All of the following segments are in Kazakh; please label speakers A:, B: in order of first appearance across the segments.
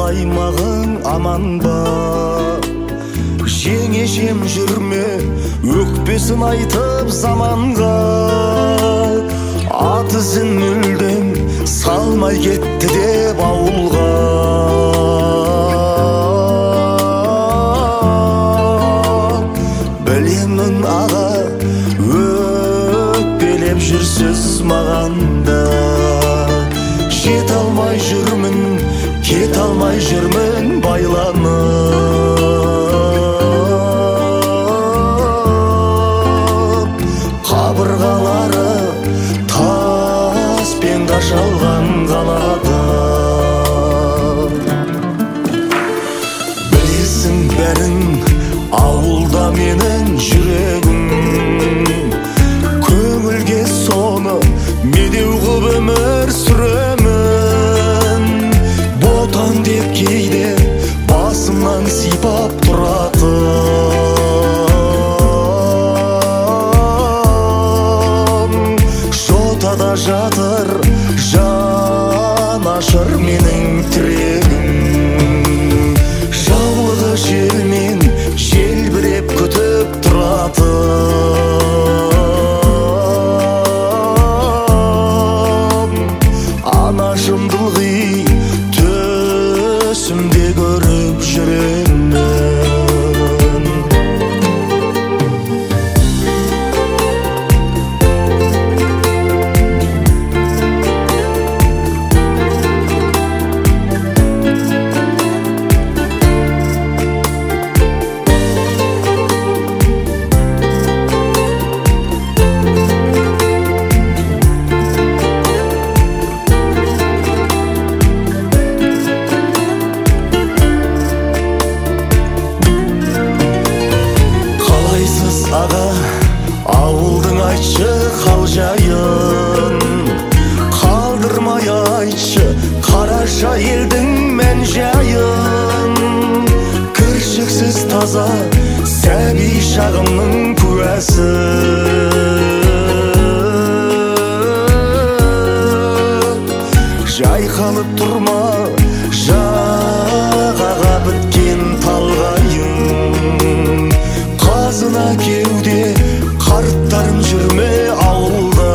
A: аймағың аман ба? Жеңешем жүрме өкпесін айтып заманға, ат ізін мүлдем салмай кетті деп ауылға. Білемін аға, өкпелеп жүрсіз мағанда. Жет алмай жүрмін, кет алмай жүрмін байланып. Қабырғалары таспен қашалған қалада. Білесің бәрін, ауылда менің жүрегім. Көңілге соны медеу қып өмір сүремін. Ботан деп кейде басымнан сипап тұратын. Жотада жатыр жанашыр менің тірегім. Жаулығы желмен желбіреп күтіп тұратын. Анашымды ылғи төсімде көріп жүремін. Аға, ауылдың айтшы қал жайын, қалдырмай айтшы қараша елдің мән жайын. Кіршіксіз таза сәби шағымның куәсі. Жайқалып тұрма жағаға біткен талғайын. Қазына кеуде қарттарым жүрме ауылда.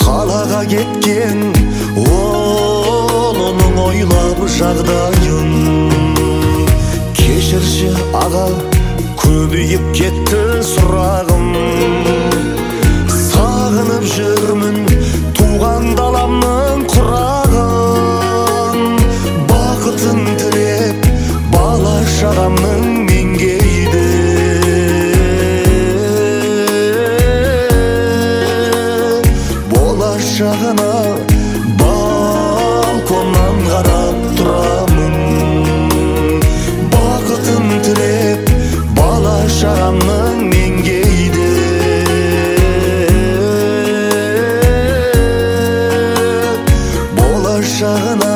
A: Қалаға кеткен оның ойлап жағдайын. Кешірші аға, көбейіп кетті сұрағым. Сағынып жүрмін туған даламның құрағын. Бақытын тілеп бала шағамның меңгейді. Болашағына балконнан қарап тұрамын. Бақытын тілеп бала шағамның меңгейді. Болашағына